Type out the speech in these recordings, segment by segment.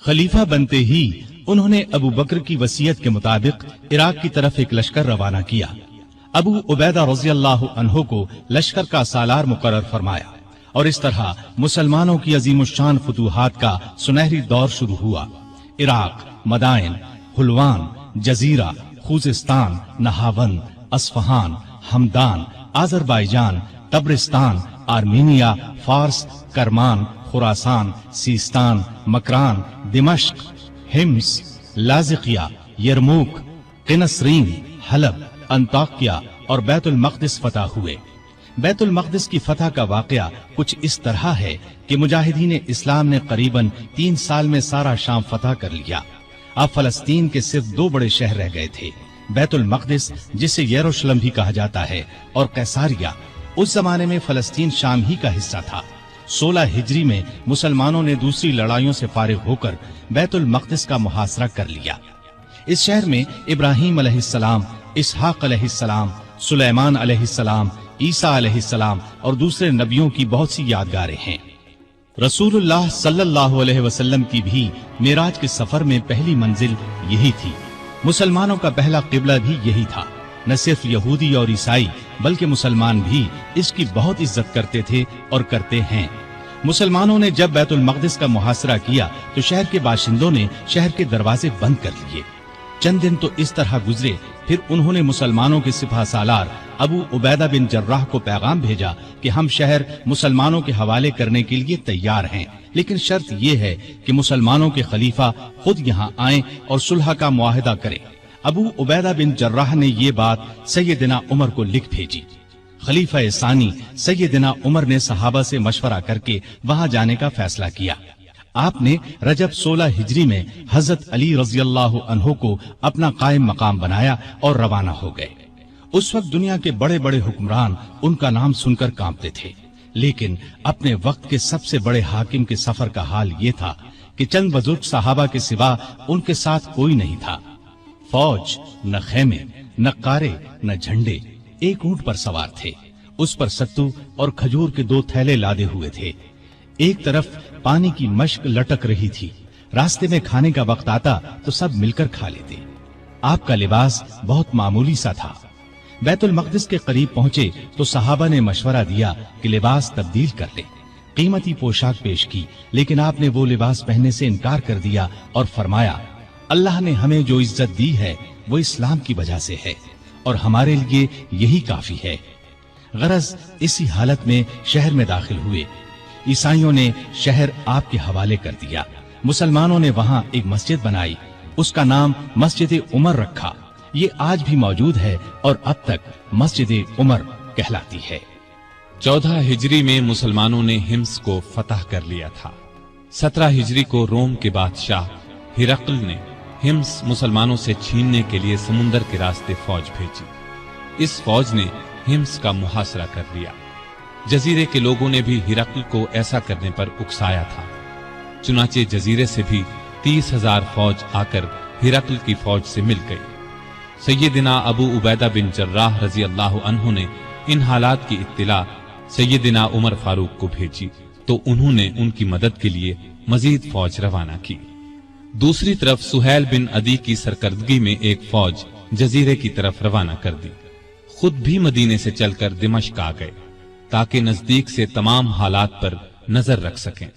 खलीफा बनते ही उन्होंने अबू बकर की वसीयत के मुताबिक इराक की तरफ एक लश्कर रवाना किया। अबू उबैदा रज़ियल्लाहु अन्हु को लश्कर का सालार मुकर्रर फरमाया और इस तरह मुसलमानों की अजीमुश्शान फुतूहात का सुनहरी दौर शुरू हुआ। Iraq, Madain, Hulwan, Jazira, Khuzistan, Nahavand, Isfahan, Hamadan, Azerbaijan, Tabaristan, Armenia, Fars, Kerman, Khurasan, Sistan, Makran, Dimashq, Hims, Latakia, Yarmouk, Qinnasrin, Halab, Antakya और बैतुल मक़दिस फतह हुए। बैतुल मक़दिस की फतह का वाक़या कुछ इस तरह है कि मुजाहिदीन इस्लाम ने करीबन 3 साल में सारा शाम फतह कर लिया। अब फलस्तीन के सिर्फ 2 बड़े शहर रह गए थे, बैतुल मक़दिस जिसे यरूशलेम भी कहा जाता है और कैसारिया। उस जमाने में फलस्तीन शाम ही का हिस्सा था। 16 हिजरी में मुसलमानों ने दूसरी लड़ाइयों से फारिग होकर बैतुल मक़दिस का मुहासरा कर लिया। इस शहर में इब्राहीम अलैहिस्सलाम, इसहाक अलैहिस्सलाम, सुलेमान अलैहिस्सलाम, ईसा अलैहिस्सलाम और दूसरे नबियों की बहुत सी यादगारें हैं। रसूलुल्लाह सल्लल्लाहु अलैहि वसल्लम की भी मेराज के सफर में पहली मंजिल यही थी। मुसलमानों का पहला किबला भी यही था। न सिर्फ यहूदी और ईसाई बल्कि मुसलमान भी इसकी बहुत इज्जत करते थे और करते हैं। मुसलमानों ने जब बैतुल मक़दिस का मुहासरा किया तो शहर के बाशिंदों ने शहर के दरवाजे बंद कर लिए। चंद दिन तो इस तरह गुजरे, फिर उन्होंने मुसलमानों के सिपह सालार अबू उबैदा बिन जर्राह को पैगाम भेजा कि हम शहर मुसलमानों के हवाले करने के लिए तैयार हैं, लेकिन शर्त यह है कि मुसलमानों के खलीफा खुद यहाँ आएं और सुलह का मुआहदा करें। अबू उबैदा बिन जर्राह ने ये बात सैयदना उमर को लिख भेजी। खलीफा सानी सैयदना उमर ने सहाबा से मशवरा करके वहां जाने का फैसला किया। आपने रजब 16 हिजरी में हजरत अली रज़ियल्लाहु अन्हु को अपना कायम मकाम बनाया और रवाना हो गए। उस वक्त दुनिया के बड़े बड़े हुक्मरान उनका नाम सुनकर कांपते थे, लेकिन अपने वक्त के सबसे बड़े हाकिम के सफर का हाल ये था कि चंद बुजुर्ग सहाबा के सिवा उनके साथ कोई नहीं था। फौज, न खेमे, न कारे, न झंडे, एक ऊंट पर सवार थे। उस पर सत्तू और खजूर के 2 थैले लादे हुए थे। एक तरफ पानी की मश्क लटक रही थी। रास्ते में खाने का वक्त आता तो सब मिलकर खा लेते। आपका लिबास बहुत मामूली सा था। बैतुल मक़दिस के करीब पहुंचे तो सहाबा ने मशवरा दिया कि लिबास तब्दील कर ले। कीमती पोशाक पेश की, लेकिन आपने वो लिबास पहनने से इनकार कर दिया और फरमाया, अल्लाह ने हमें जो इज्जत दी है वो इस्लाम की वजह से है और हमारे लिए यही काफी है। गरज इसी हालत में शहर में दाखिल हुए। ईसाइयों ने शहर आपके हवाले कर दिया। मुसलमानों ने वहां एक मस्जिद बनाई, उसका नाम मस्जिद उमर रखा। ये आज भी मौजूद है और अब तक मस्जिद उमर कहलाती है। 14 हिजरी में मुसलमानों ने हिम्स को फतह कर लिया था। 17 हिजरी को रोम के बादशाह हिरक्ल ने हिम्स मुसलमानों से छीनने के लिए समुंदर के रास्ते फौज भेजी। इस फौज ने हिम्स का मुहासरा कर लिया। जजीरे के लोगों ने भी हिरक्ल को ऐसा करने पर उकसाया था। चुनाचे जजीरे से भी 30,000 फौज आकर हिरक्ल की फौज से मिल गई। सैयदना अबू उबैदा बिन जर्राह रज़ी अल्लाहु अन्हु ने इन हालात की इत्तिला सैयदना उमर फारूक को भेजी तो उन्होंने उनकी मदद के लिए मजीद फौज रवाना की। दूसरी तरफ सुहैल बिन अदी की सरकर्दगी में एक फौज जजीरे की तरफ रवाना कर दी। खुद भी मदीने से चलकर दिमश्क आ गए ताकि नजदीक से तमाम हालात पर नजर रख सकें।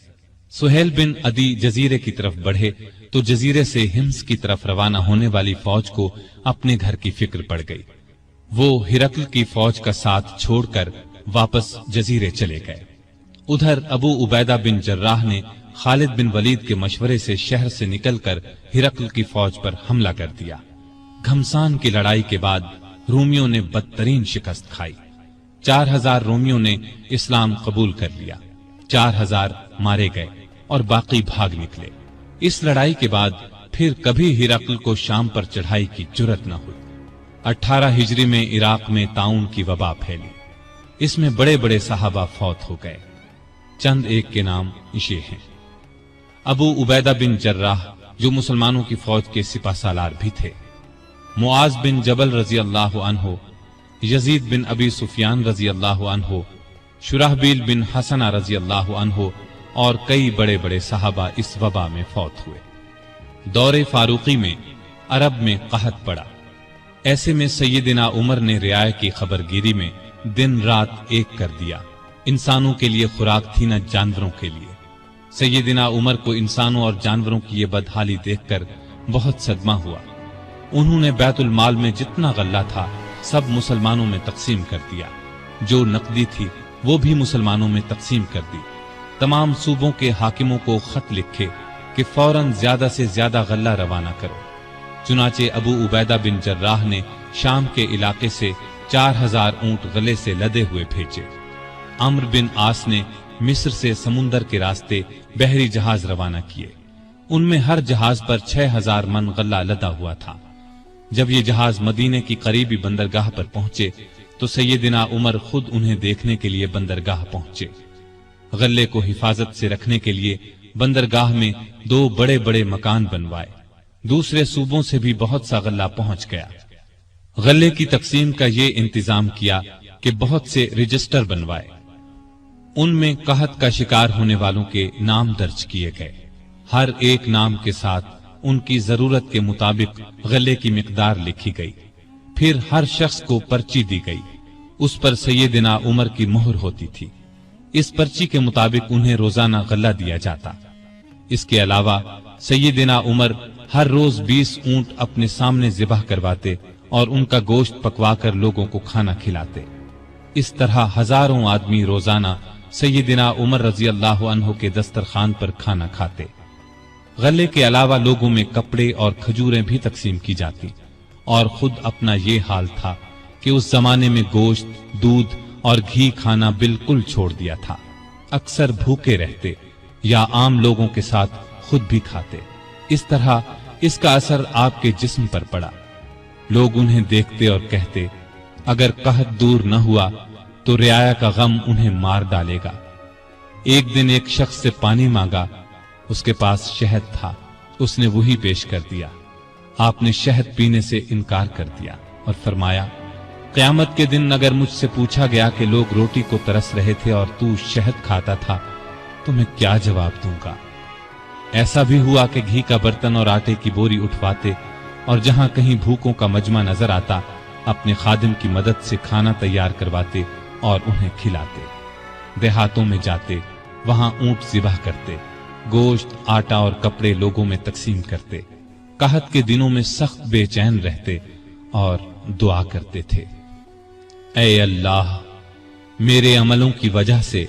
सुहैल बिन अदी जजीरे की तरफ बढ़े तो जजीरे से हिम्स की तरफ रवाना होने वाली फौज को अपने घर की फिक्र पड़ गई। वो हिरक्ल की फौज का साथ छोड़कर वापस जजीरे चले गए। उधर अबू उबैदा बिन जर्राह ने खालिद बिन वलीद के मशवरे से शहर से निकलकर हिरक्ल की फौज पर हमला कर दिया। घमसान की लड़ाई के बाद रोमियों ने बदतरीन शिकस्त खाई। 4000 रोमियों ने इस्लाम कबूल कर लिया, 4000 मारे गए और बाकी भाग निकले। इस लड़ाई के बाद फिर कभी हिरक्ल को शाम पर चढ़ाई की जुर्रत न हुई। 18 हिजरी में इराक में ताउन की वबा फैली। इसमें बड़े बड़े सहाबा फौत हो गए। चंद एक के नाम ये हैं। अबू उबैदा बिन जर्राह जो मुसलमानों की फौज के सिपा सालार भी थे, मुआज बिन जबल रजी अल्लाह अन्हो, यजीद बिन अबी सुफियान रजी अल्लाह अन्हो, शुराहबील बिन हसना रजी अल्लाह अन्हो और कई बड़े बड़े सहाबा इस वबा में फौत हुए। دور فاروقی میں عرب میں قحط پڑا۔ ایسے میں سیدنا عمر نے رعایا کی خبرگیری میں دن رات ایک کر دیا۔ انسانوں کے لیے خوراک تھی نہ جانوروں کے لیے۔ سیدنا عمر کو انسانوں اور جانوروں کی یہ بدحالی دیکھ کر بہت صدمہ ہوا۔ انہوں نے بیت المال میں جتنا غلہ تھا سب مسلمانوں میں تقسیم کر دیا، جو نقدی تھی وہ بھی مسلمانوں میں تقسیم کر دی۔ تمام صوبوں کے حاکموں کو خط لکھے کہ فوراً زیادہ سے زیادہ غلہ روانہ کرو۔ چنانچہ ابو عبیدہ بن جراح نے شام کے علاقے سے 4000 اونٹ غلے سے لدے ہوئے بھیجے۔ عمرو بن عاص نے مصر سے سمندر کے راستے بحری جہاز روانہ کیے۔ ان میں ہر جہاز پر 6000 من غلہ لدا ہوا تھا۔ جب یہ جہاز مدینے کی قریبی بندرگاہ پر پہنچے تو سیدنا عمر خود انہیں دیکھنے کے لیے بندرگاہ پہنچے۔ غلے کو حفاظت سے رکھنے کے لیے بندرگاہ میں 2 بڑے بڑے مکان بنوائے۔ دوسرے صوبوں سے بھی بہت سا غلہ پہنچ گیا۔ غلے کی تقسیم کا یہ انتظام کیا کہ بہت سے رجسٹر بنوائے۔ ان میں قحط کا شکار ہونے والوں کے نام درج کیے گئے۔ ہر ایک نام کے ساتھ ان کی ضرورت کے مطابق غلے کی مقدار لکھی گئی۔ پھر ہر شخص کو پرچی دی گئی، اس پر سیدنا عمر کی مہر ہوتی تھی۔ اس پرچی کے مطابق انہیں روزانہ غلہ دیا جاتا۔ اس کے علاوہ سیدنا عمر ہر روز 20 اونٹ اپنے سامنے ذبح کرواتے اور ان کا گوشت پکوا کر لوگوں کو کھانا کھلاتے۔ اس طرح ہزاروں آدمی روزانہ سیدنا عمر رضی اللہ عنہ کے دسترخوان پر کھانا کھاتے۔ غلے کے علاوہ لوگوں میں کپڑے اور کھجوریں بھی تقسیم کی جاتی، اور خود اپنا یہ حال تھا کہ اس زمانے میں گوشت، دودھ اور گھی کھانا بالکل چھوڑ دیا تھا۔ اکثر بھوکے رہتے یا عام لوگوں کے ساتھ خود بھی کھاتے۔ اس طرح اس کا اثر آپ کے جسم پر پڑا۔ لوگ انہیں دیکھتے اور کہتے، اگر قحط دور نہ ہوا تو رعایا کا غم انہیں مار ڈالے گا۔ ایک دن ایک شخص سے پانی مانگا، اس کے پاس شہد تھا، اس نے وہی پیش کر دیا۔ آپ نے شہد پینے سے انکار کر دیا اور فرمایا، قیامت کے دن اگر مجھ سے پوچھا گیا کہ لوگ روٹی کو ترس رہے تھے اور تو شہد کھاتا تھا تو میں کیا جواب دوں گا؟ ایسا بھی ہوا کہ گھی کا برتن اور آٹے کی بوری اٹھواتے اور جہاں کہیں بھوکوں کا مجمع نظر آتا اپنے خادم کی مدد سے کھانا تیار کرواتے اور انہیں کھلاتے۔ دیہاتوں میں جاتے، وہاں اونٹ ذبح کرتے، گوشت، آٹا اور کپڑے لوگوں میں تقسیم کرتے۔ قحط کے دنوں میں سخت بے چین رہتے اور دعا کرتے تھے، اے اللہ، میرے عملوں کی وجہ سے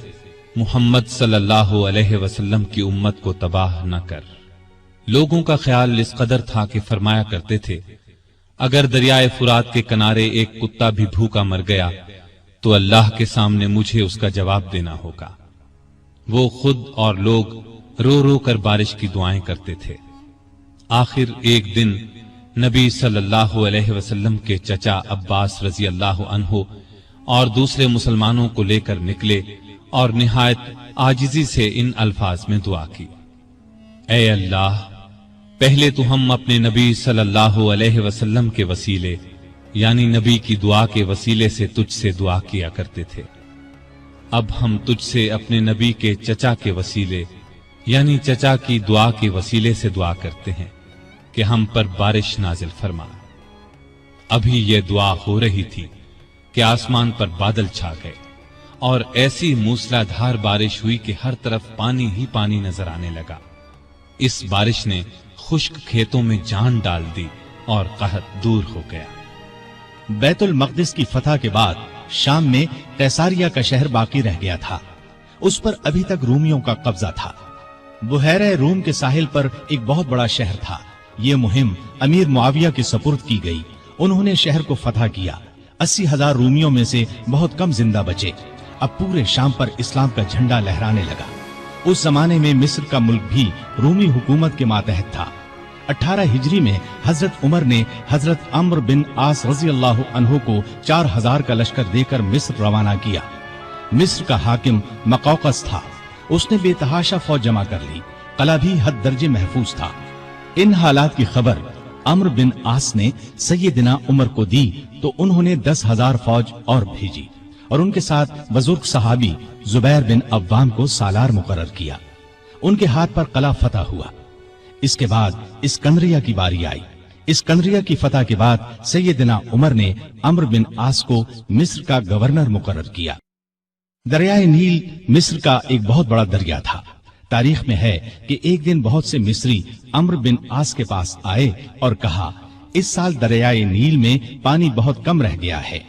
محمد صلی اللہ علیہ وسلم کی امت کو تباہ نہ کر۔ لوگوں کا خیال اس قدر تھا کہ فرمایا کرتے تھے، اگر دریائے فرات کے کنارے ایک کتا بھی بھوکا مر گیا تو اللہ کے سامنے مجھے اس کا جواب دینا ہوگا۔ وہ خود اور لوگ رو رو کر بارش کی دعائیں کرتے تھے۔ آخر ایک دن نبی صلی اللہ علیہ وسلم کے چچا عباس رضی اللہ عنہ اور دوسرے مسلمانوں کو لے کر نکلے اور نہایت عاجزی سے ان الفاظ میں دعا کی، اے اللہ، پہلے تو ہم اپنے نبی صلی اللہ علیہ وسلم کے وسیلے یعنی نبی کی دعا کے وسیلے سے تجھ سے دعا کیا کرتے تھے، اب ہم تجھ سے اپنے نبی کے چچا کے وسیلے یعنی چچا کی دعا کے وسیلے سے دعا کرتے ہیں کہ ہم پر بارش نازل فرما۔ ابھی یہ دعا ہو رہی تھی کہ آسمان پر بادل چھا گئے اور ایسی موسلا دھار بارش ہوئی کہ ہر طرف پانی ہی پانی نظر آنے لگا۔ اس بارش نے خشک کھیتوں میں جان ڈال دی اور قحط دور ہو گیا۔ بیت المقدس کی فتح کے بعد شام میں قیصاریہ کا شہر باقی رہ گیا تھا، اس پر ابھی تک رومیوں کا قبضہ تھا۔ بحیرہ روم کے ساحل پر ایک بہت بڑا شہر تھا۔ یہ مہم امیر معاویہ کے سپرد کی گئی۔ انہوں نے شہر کو فتح کیا۔ 80,000 رومیوں میں سے بہت کم زندہ بچے۔ اب پورے شام پر اسلام کا جھنڈا لہرانے لگا۔ اس زمانے میں مصر کا ملک بھی رومی حکومت کے ماتحت تھا۔ 18 ہجری میں حضرت عمر نے حضرت عمرو بن عاص رضی اللہ عنہ کو 4000 کا لشکر دے کر مصر روانہ کیا۔ مصر کا حاکم مقوقس تھا، اس نے بے تحاشا فوج جمع کر لی۔ قلعہ بھی حد درجے محفوظ تھا۔ ان حالات کی خبر عمرو بن عاص نے سیدنا عمر کو دی تو انہوں نے 10,000 فوج اور بھیجی اور ان کے ساتھ بزرگ صحابی زبیر بن عوام کو سالار مقرر کیا۔ ان کے ہاتھ پر قلعہ فتح ہوا۔ اس کے بعد اسکندریہ کی باری آئی۔ اسکندریہ کی فتح کے بعد سیدنا عمر نے عمرو بن عاص کو مصر کا گورنر مقرر کیا۔ دریائے نیل مصر کا ایک بہت بڑا دریا تھا۔ تاریخ میں ہے کہ ایک دن بہت سے مصری عمرو بن عاص کے پاس آئے اور کہا، اس سال دریائے نیل میں پانی بہت کم رہ گیا ہے،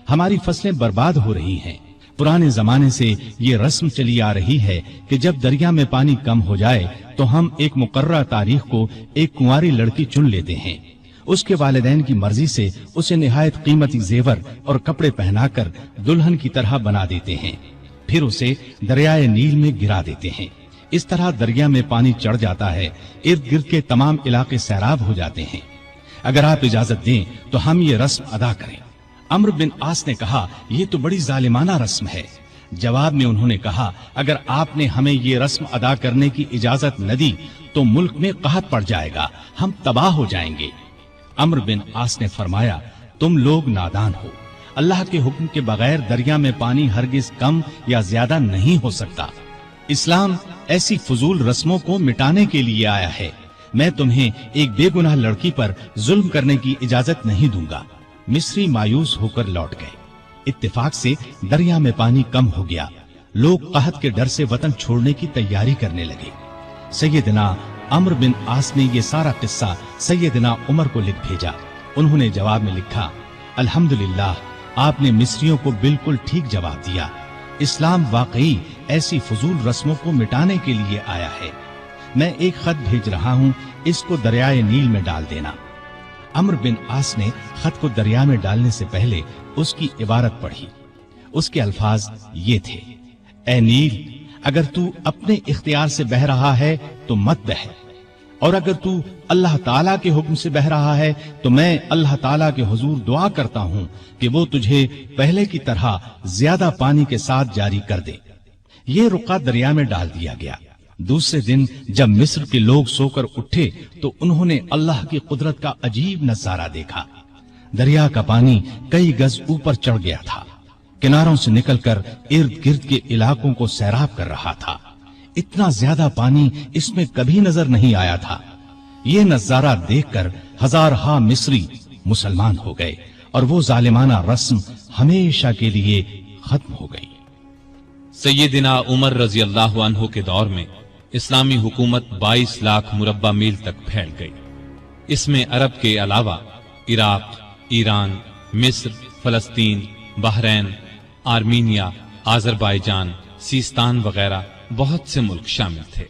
ہماری فصلیں برباد ہو رہی ہیں۔ پرانے زمانے سے یہ رسم چلی آ رہی ہے کہ جب دریا میں پانی کم ہو جائے تو ہم ایک مقررہ تاریخ کو ایک کنواری لڑکی چن لیتے ہیں، اس کے والدین کی مرضی سے اسے نہایت قیمتی زیور اور کپڑے پہنا کر دلہن کی طرح بنا دیتے ہیں، پھر اسے دریائے نیل میں گرا دیتے ہیں۔ اس طرح دریا میں پانی چڑھ جاتا ہے، ارد گرد کے تمام علاقے سیراب ہو جاتے ہیں۔ اگر آپ اجازت دیں تو ہم یہ رسم ادا کریں۔ عمرو بن عاص نے کہا، یہ تو بڑی ظالمانہ رسم ہے۔ جواب میں انہوں نے کہا، اگر آپ نے ہمیں یہ رسم ادا کرنے کی اجازت نہ دی تو ملک میں قحط پڑ جائے گا، ہم تباہ ہو جائیں گے۔ عمرو بن عاص نے فرمایا، تم لوگ نادان ہو، اللہ کے حکم کے بغیر دریا میں پانی ہرگز کم یا زیادہ نہیں ہو سکتا۔ اسلام ایسی فضول رسموں کو مٹانے کے لیے آیا ہے۔ میں تمہیں ایک بے گناہ لڑکی پر ظلم کرنے کی اجازت نہیں دوں گا۔ مصری مایوس ہو کر لوٹ گئے۔ اتفاق سے دریا میں پانی کم ہو گیا، لوگ قحط کے ڈر سے وطن چھوڑنے کی تیاری کرنے لگے۔ سیدنا عمرو بن عاص نے یہ سارا قصہ سیدنا عمر کو لکھ بھیجا۔ انہوں نے جواب میں لکھا، الحمدللہ، آپ نے مصریوں کو بالکل ٹھیک جواب دیا۔ اسلام واقعی ایسی فضول رسموں کو مٹانے کے لیے آیا ہے۔ میں ایک خط بھیج رہا ہوں، اس کو دریائے نیل میں ڈال دینا۔ عمرو بن عاص نے خط کو دریا میں ڈالنے سے پہلے اس کی عبارت پڑھی۔ اس کے الفاظ یہ تھے، اے نیل، اگر تو اپنے اختیار سے بہہ رہا ہے تو مت بہہ، اور اگر تو اللہ تعالیٰ کے حکم سے بہہ رہا ہے تو میں اللہ تعالیٰ کے حضور دعا کرتا ہوں کہ وہ تجھے پہلے کی طرح زیادہ پانی کے ساتھ جاری کر دے۔ یہ رقعہ دریا میں ڈال دیا گیا۔ دوسرے دن جب مصر کے لوگ سو کر اٹھے تو انہوں نے اللہ کی قدرت کا عجیب نظارہ دیکھا۔ دریا کا پانی کئی گز اوپر چڑھ گیا تھا، کناروں سے نکل کر ارد گرد کے علاقوں کو سیراب کر رہا تھا۔ اتنا زیادہ پانی اس میں کبھی نظر نہیں آیا تھا۔ یہ نظارہ دیکھ کر ہزارہا مصری مسلمان ہو گئے اور وہ ظالمانہ رسم ہمیشہ کے لیے ختم ہو گئی۔ سیدنا عمر رضی اللہ عنہ کے دور میں اسلامی حکومت 22 لاکھ مربع میل تک پھیل گئی۔ اس میں عرب کے علاوہ عراق، ایران، مصر، فلسطین، بحرین، آرمینیا، آذربائیجان، سیستان وغیرہ بہت سے ملک شامل تھے۔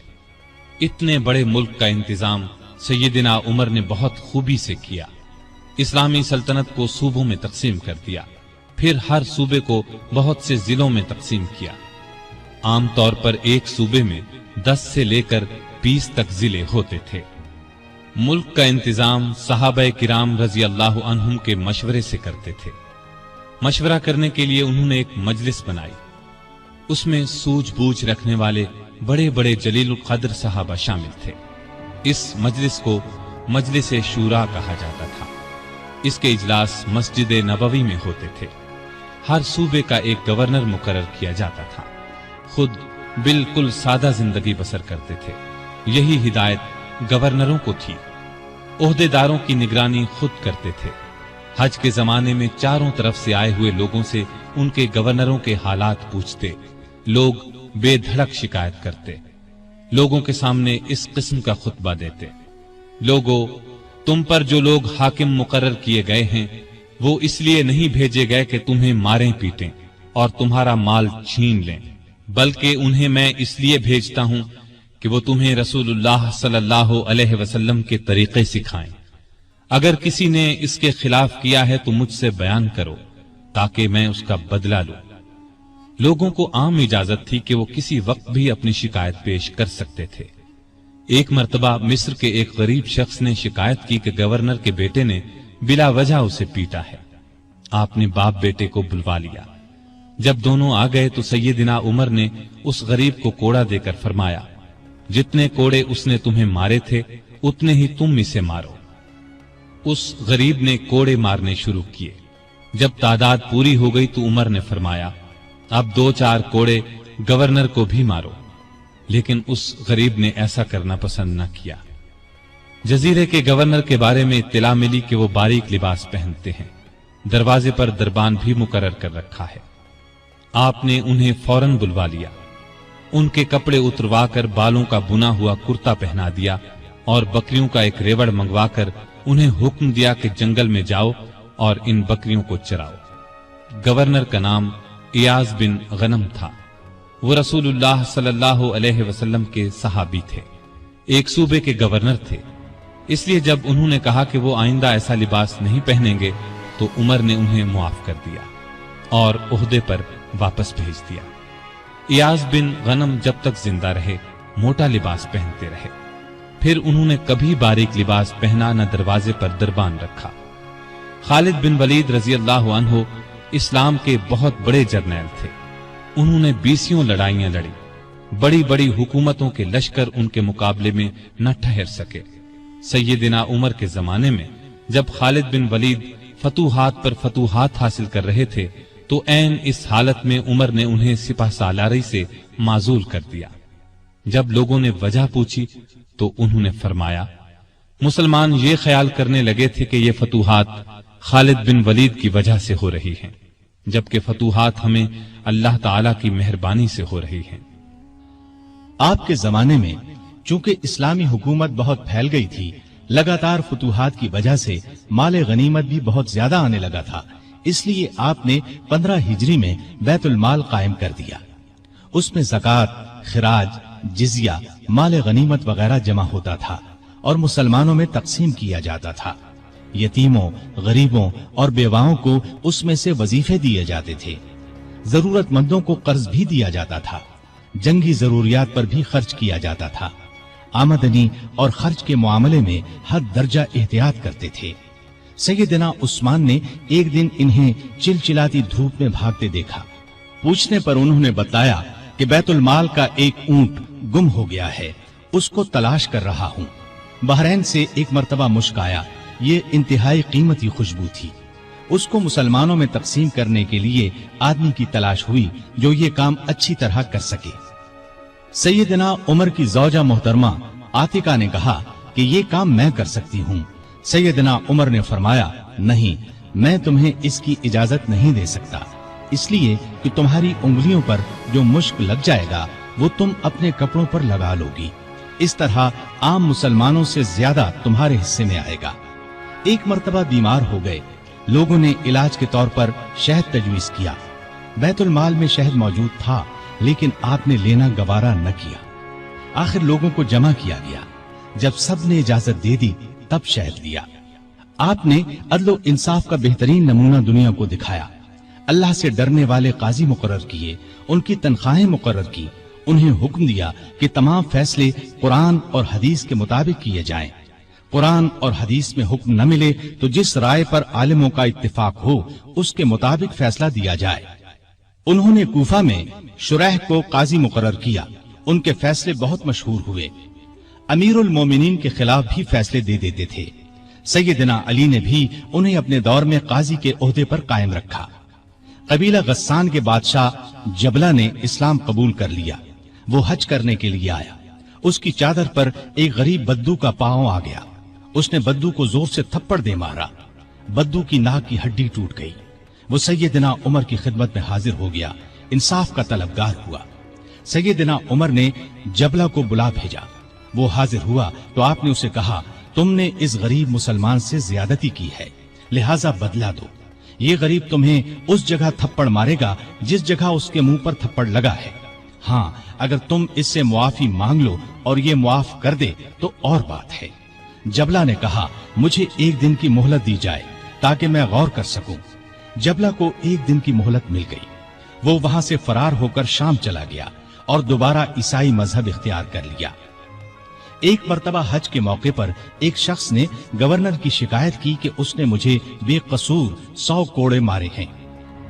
اتنے بڑے ملک کا انتظام سیدنا عمر نے بہت خوبی سے کیا۔ اسلامی سلطنت کو صوبوں میں تقسیم کر دیا، پھر ہر صوبے کو بہت سے ضلعوں میں تقسیم کیا۔ عام طور پر ایک صوبے میں 10 سے لے کر 20 تک ضلع ہوتے تھے۔ ملک کا انتظام صحابہ کرام رضی اللہ عنہم کے مشورے سے کرتے تھے۔ مشورہ کرنے کے لیے انہوں نے ایک مجلس بنائی۔ اس میں سوجھ بوجھ رکھنے والے بڑے بڑے جلیل القدر صحابہ شامل تھے۔ اس مجلس کو مجلس شورا کہا جاتا تھا۔ اس کے اجلاس مسجد نبوی میں ہوتے تھے۔ ہر صوبے کا ایک گورنر مقرر کیا جاتا تھا۔ خود بالکل سادہ زندگی بسر کرتے تھے۔ یہی ہدایت گورنروں کو تھی۔ عہدے داروں کی نگرانی خود کرتے تھے۔ حج کے زمانے میں چاروں طرف سے آئے ہوئے لوگوں سے ان کے گورنروں کے حالات پوچھتے، لوگ بے دھڑک شکایت کرتے، لوگوں کے سامنے اس قسم کا خطبہ دیتے، لوگوں، تم پر جو لوگ حاکم مقرر کیے گئے ہیں وہ اس لیے نہیں بھیجے گئے کہ تمہیں ماریں پیٹیں اور تمہارا مال چھین لیں، بلکہ انہیں میں اس لیے بھیجتا ہوں کہ وہ تمہیں رسول اللہ صلی اللہ علیہ وسلم کے طریقے سکھائیں۔ اگر کسی نے اس کے خلاف کیا ہے تو مجھ سے بیان کرو تاکہ میں اس کا بدلہ لوں۔ لوگوں کو عام اجازت تھی کہ وہ کسی وقت بھی اپنی شکایت پیش کر سکتے تھے۔ ایک مرتبہ مصر کے ایک غریب شخص نے شکایت کی کہ گورنر کے بیٹے نے بلا وجہ اسے پیٹا ہے۔ آپ نے باپ بیٹے کو بلوا لیا۔ جب دونوں آ گئے تو سیدنا عمر نے اس غریب کو کوڑا دے کر فرمایا، جتنے کوڑے اس نے تمہیں مارے تھے اتنے ہی تم اسے مارو۔ اس غریب نے کوڑے مارنے شروع کیے۔ جب تعداد پوری ہو گئی تو عمر نے فرمایا، اب 2-4 کوڑے گورنر کو بھی مارو، لیکن اس غریب نے ایسا کرنا پسند نہ کیا۔ جزیرے کے گورنر کے بارے میں اطلاع ملی کہ وہ باریک لباس پہنتے ہیں، دروازے پر دربان بھی مقرر کر رکھا ہے۔ آپ نے انہیں فوراً بلوا لیا، ان کے کپڑے اتروا کر بالوں کا بنا ہوا کرتا پہنا دیا اور بکریوں کا ایک ریوڑ منگوا کر انہیں حکم دیا کہ جنگل میں جاؤ اور ان بکریوں کو چراؤ۔ گورنر کا نام ایاز بن غنم تھا، وہ رسول اللہ صلی اللہ علیہ وسلم کے صحابی تھے، ایک صوبے کے گورنر تھے، اس لیے جب انہوں نے کہا کہ وہ آئندہ ایسا لباس نہیں پہنیں گے تو عمر نے انہیں معاف کر دیا اور عہدے پر واپس بھیج دیا۔ ایاز بن غنم جب تک زندہ رہے موٹا لباس پہنتے رہے، پھر انہوں نے کبھی باریک لباس پہنا نہ دروازے پر دربان رکھا۔ خالد بن ولید رضی اللہ عنہ اسلام کے بہت بڑے جرنیل تھے، انہوں نے 20 لڑائیاں لڑی، بڑی بڑی حکومتوں کے لشکر ان کے مقابلے میں نہ ٹھہر سکے۔ سیدنا عمر کے زمانے میں جب خالد بن ولید فتوحات پر فتوحات حاصل کر رہے تھے تو عین اس حالت میں عمر نے انہیں سپہ سالاری سے معزول کر دیا۔ جب لوگوں نے وجہ پوچھی تو انہوں نے فرمایا، مسلمان یہ خیال کرنے لگے تھے کہ یہ فتوحات خالد بن ولید کی وجہ سے ہو رہی ہیں، جبکہ فتوحات ہمیں اللہ تعالی کی مہربانی سے ہو رہی ہیں۔ آپ کے زمانے میں چونکہ اسلامی حکومت بہت پھیل گئی تھی، لگاتار فتوحات کی وجہ سے مال غنیمت بھی بہت زیادہ آنے لگا تھا، اس لیے آپ نے 15 ہجری میں بیت المال قائم کر دیا۔ اس میں زکوٰۃ، خراج، جزیہ، مال غنیمت وغیرہ جمع ہوتا تھا اور مسلمانوں میں تقسیم کیا جاتا تھا۔ یتیموں، غریبوں اور بیواؤں کو اس میں سے وظیفے دیے جاتے تھے، ضرورت مندوں کو قرض بھی دیا جاتا تھا، جنگی ضروریات پر بھی خرچ کیا جاتا تھا۔ آمدنی اور خرچ کے معاملے میں حد درجہ احتیاط کرتے تھے۔ سیدنا عثمان نے ایک دن انہیں چلچلاتی دھوپ میں بھاگتے دیکھا، پوچھنے پر انہوں نے بتایا کہ بیت المال کا ایک اونٹ گم ہو گیا ہے، اس کو تلاش کر رہا ہوں۔ بحرین سے ایک مرتبہ مشک آیا، یہ انتہائی قیمتی خوشبو تھی، اس کو مسلمانوں میں تقسیم کرنے کے لیے آدمی کی تلاش ہوئی جو یہ کام اچھی طرح کر سکے۔ سیدنا عمر کی زوجہ محترمہ عاتقہ نے کہا کہ یہ کام میں کر سکتی ہوں۔ سیدنا عمر نے فرمایا، نہیں، میں تمہیں اس کی اجازت نہیں دے سکتا، اس لیے کہ تمہاری انگلیوں پر جو مشک لگ جائے گا وہ تم اپنے کپڑوں پر لگا لو گی، اس طرح عام مسلمانوں سے زیادہ تمہارے حصے میں آئے گا۔ ایک مرتبہ بیمار ہو گئے، لوگوں نے علاج کے طور پر شہد تجویز کیا۔ بیت المال میں شہد موجود تھا لیکن آپ نے لینا گوارا نہ کیا۔ آخر لوگوں کو جمع کیا گیا، جب سب نے اجازت دے دی تب شہد لیا۔ آپ نے عدل و انصاف کا بہترین نمونہ دنیا کو دکھایا، اللہ سے ڈرنے والے قاضی مقرر کیے، ان کی تنخواہیں مقرر کی، انہیں حکم دیا کہ تمام فیصلے قرآن اور حدیث کے مطابق کیے جائیں۔ قرآن اور حدیث میں حکم نہ ملے تو جس رائے پر عالموں کا اتفاق ہو اس کے مطابق فیصلہ دیا جائے۔ انہوں نے کوفہ میں شریح کو قاضی مقرر کیا، ان کے فیصلے بہت مشہور ہوئے۔ امیر المومنین کے خلاف بھی فیصلے دے دیتے تھے۔ سیدنا علی نے بھی انہیں اپنے دور میں قاضی کے عہدے پر قائم رکھا۔ قبیلہ غسان کے بادشاہ جبلہ نے اسلام قبول کر لیا، وہ حج کرنے کے لیے آیا، اس کی چادر پر ایک غریب بدو کا پاؤں آ گیا، اس نے بدو کو زور سے تھپڑ دے مارا، بدو کی ناک کی ہڈی ٹوٹ گئی۔ وہ سیدنا عمر کی خدمت میں حاضر ہو گیا، انصاف کا طلبگار ہوا۔ سیدنا عمر نے جبلہ کو بلا بھیجا، وہ حاضر ہوا تو آپ نے اسے کہا، تم نے اس غریب مسلمان سے زیادتی کی ہے، لہذا بدلہ دو۔ یہ غریب تمہیں اس جگہ تھپڑ مارے گا جس جگہ اس کے منہ پر تھپڑ لگا ہے، ہاں اگر تم اس سے معافی مانگ لو اور یہ معاف کر دے تو اور بات ہے۔ جبلہ نے کہا، مجھے ایک دن کی مہلت دی جائے تاکہ میں غور کر سکوں۔ جبلہ کو ایک دن کی مہلت مل گئی، وہ وہاں سے فرار ہو کر شام چلا گیا اور دوبارہ عیسائی مذہب اختیار کر لیا۔ ایک مرتبہ حج کے موقع پر ایک شخص نے گورنر کی شکایت کی کہ اس نے مجھے بے قصور 100 کوڑے مارے ہیں۔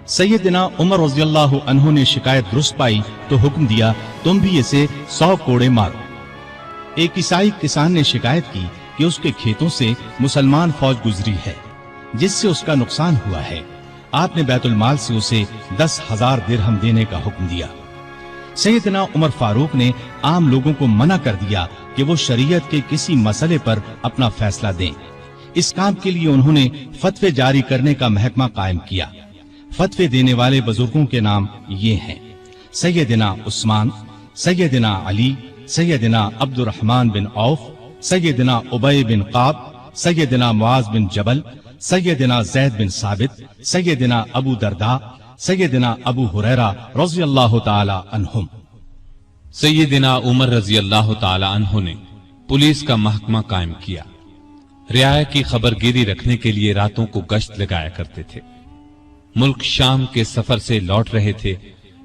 سیدنا عمر رضی اللہ عنہ نے شکایت درست پائی تو حکم دیا، تم بھی اسے 100 کوڑے مارو۔ ایک عیسائی کسان نے شکایت کی کہ اس کے کھیتوں سے مسلمان فوج گزری ہے جس سے اس کا نقصان ہوا ہے۔ آپ نے بیت المال سے اسے 10,000 درہم دینے کا حکم دیا۔ सैयदना उमर फारूक ने आम लोगों को मना कर दिया कि वो शरीयत के किसी मसले पर अपना फैसला दें। इस काम के लिए उन्होंने फतवे जारी करने का महकमा कायम किया। फतवे देने वाले बुजुर्गों के नाम ये हैं: सैयदना उस्मान, सैयदना अली, सैयदना अब्दुर्रहमान बिन औफ, सैयदना उबय बिन काब, सैयदना मुआज बिन जबल, सैयदना जैद बिन साबित, सैयदना अबू दरदा, सैयदना अबू हुरैरा रज़ियल्लाहु ताला अन्हुम। सैयदना उमर रज़ियल्लाहु ताला अन्हु ने पुलिस का महकमा कायम किया। रियाया की खबरगिरी रखने के लिए रातों को गश्त लगाया करते थे। मुल्क शाम के सफर से लौट रहे थे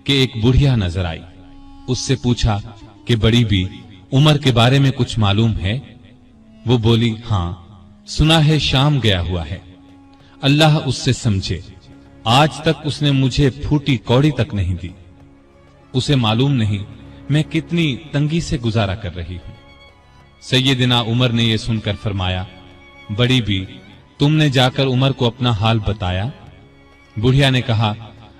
कि एक बुढ़िया नजर आई। उससे पूछा कि बड़ी बी, उमर के बारे में कुछ मालूम है? वो बोली, हां, सुना है शाम गया हुआ है। अल्लाह उससे समझे, आज तक उसने मुझे फूटी कौड़ी तक नहीं दी। उसे मालूम नहीं मैं कितनी तंगी से गुजारा कर रही हूं। सैयदना उमर ने यह सुनकर फरमाया, बड़ी बी, तुमने जाकर उमर को अपना हाल बताया? बुढ़िया ने कहा,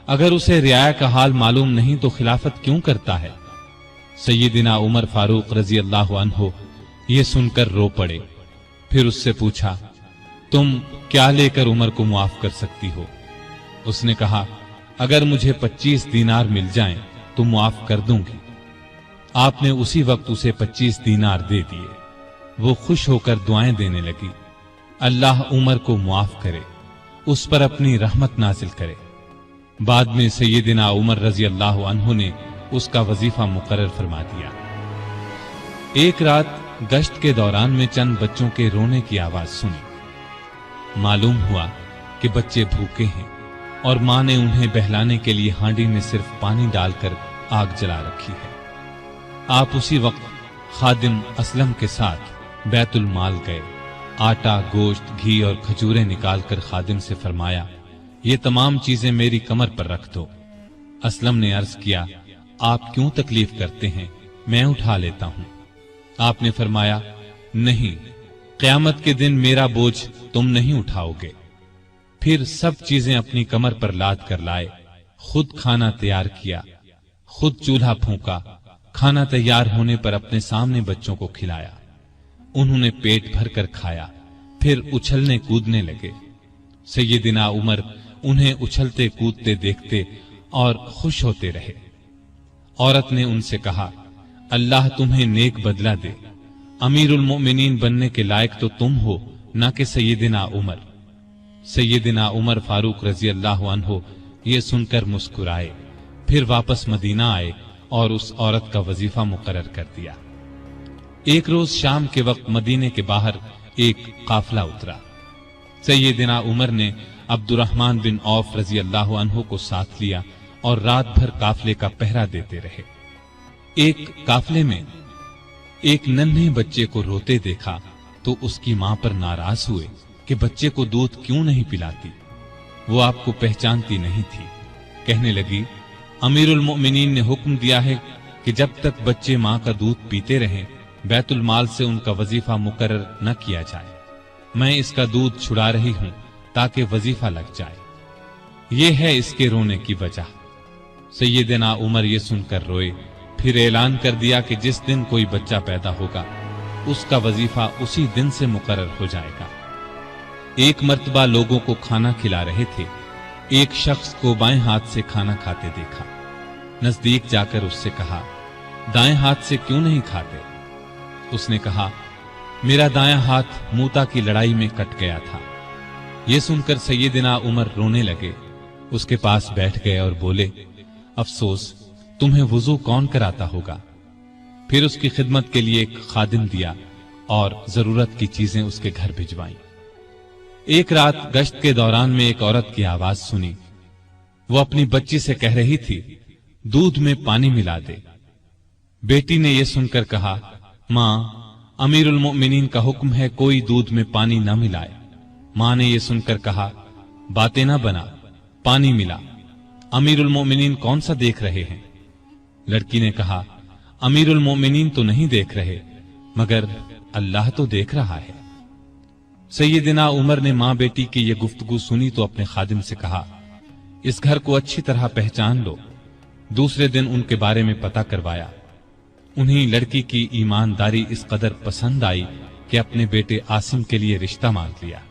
अगर उसे रियाया का हाल मालूम नहीं तो खिलाफत क्यों करता है? सैयदना उमर फारूक रज़ियल्लाहु अन्हु ये सुनकर रो पड़े। फिर उससे पूछा, तुम क्या लेकर उमर को मुआफ कर सकती हो? उसने कहा, अगर मुझे 25 दीनार मिल जाएं तो मुआफ कर दूंगी। आपने उसी वक्त उसे 25 दीनार दे दिए। वो खुश होकर दुआएं देने लगी, अल्लाह उमर को मुआफ करे, उस पर अपनी रहमत नाजिल करे। बाद में सैयदना उमर रज़ियल्लाहु अन्हु ने उसका वजीफा मुकर्रर फरमा दिया। एक रात गश्त के दौरान में चंद बच्चों के रोने की आवाज सुनी। मालूम हुआ कि बच्चे भूखे हैं और मां ने उन्हें बहलाने के लिए हांडी में सिर्फ पानी डालकर आग जला रखी है। आप उसी वक्त खादिम असलम के साथ बैतुल माल गए। आटा, गोश्त, घी और खजूरें निकालकर खादिम से फरमाया, ये तमाम चीजें मेरी कमर पर रख दो। असलम ने अर्ज किया, आप क्यों तकलीफ करते हैं, मैं उठा लेता हूं। आपने फरमाया, नहीं, क़यामत के दिन मेरा बोझ तुम नहीं उठाओगे। फिर सब चीजें अपनी कमर पर लाद कर लाए। खुद खाना तैयार किया, खुद चूल्हा फूंका। खाना तैयार होने पर अपने सामने बच्चों को खिलाया। उन्होंने पेट भर कर खाया, फिर उछलने कूदने लगे। सैयदना उमर उन्हें उछलते कूदते देखते और खुश होते रहे। औरत ने उनसे कहा, अल्लाह तुम्हें नेक बदला दे। अमीरुल मोमिनीन बनने के लायक तो तुम हो, ना कि सैयदना उमर। सैयदना उमर फारूक रज़ियल्लाहु अन्हु ये सुनकर मुस्कुराए, फिर वापस मदीना आए और उस औरत का वजीफा मुकर्रर कर दिया। एक रोज शाम के वक्त मदीने के बाहर एक काफिला उतरा। सैयदना उमर ने अब्दुर्रहमान बिन औफ रज़ियल्लाहु अन्हु को साथ लिया और रात भर काफिले का पहरा देते रहे। एक काफिले में एक नन्हे बच्चे को रोते देखा तो उसकी मां पर नाराज हुए कि बच्चे को दूध क्यों नहीं पिलाती। वो आपको पहचानती नहीं थी। कहने लगी, अमीरुल मोमिनीन ने हुक्म दिया है कि जब तक बच्चे मां का दूध पीते रहें बैतुल माल से उनका वजीफा मुकर्रर न किया जाए। मैं इसका दूध छुड़ा रही हूं ताकि वजीफा लग जाए। ये है इसके रोने की वजह। सैयदना उमर ये सुनकर रोए, फिर ऐलान कर दिया कि जिस दिन कोई बच्चा पैदा होगा उसका वजीफा उसी दिन से मुकर्रर हो जाएगा। एक मर्तबा लोगों को खाना खिला रहे थे। एक शख्स को बाएं हाथ से खाना खाते देखा। नजदीक जाकर उससे कहा, दाएं हाथ से क्यों नहीं खाते? उसने कहा, मेरा दायां हाथ मूता की लड़ाई में कट गया था। यह सुनकर सैयदना उमर रोने लगे। उसके पास बैठ गए और बोले, अफसोस, तुम्हें वुजू कौन कराता होगा? फिर उसकी खिदमत के लिए एक खादिम दिया और जरूरत की चीजें उसके घर भिजवाईं। एक रात गश्त के दौरान में एक औरत की आवाज सुनी। वो अपनी बच्ची से कह रही थी, दूध में पानी मिला दे। बेटी ने यह सुनकर कहा, मां, अमीरुल मोमिनीन का हुक्म है कोई दूध में पानी न मिलाए। मां ने यह सुनकर कहा, बातें ना बना, पानी मिला। अमीरुल मोमिनीन कौन सा देख रहे हैं? लड़की ने कहा, अमीरुल मोमिनीन तो नहीं देख रहे, मगर अल्लाह तो देख रहा है। सैयदना उमर ने मां बेटी की यह गुफ्तगू सुनी तो अपने खादिम से कहा, इस घर को अच्छी तरह पहचान लो। दूसरे दिन उनके बारे में पता करवाया। उन्हें लड़की की ईमानदारी इस कदर पसंद आई कि अपने बेटे आसिम के लिए रिश्ता मांग लिया।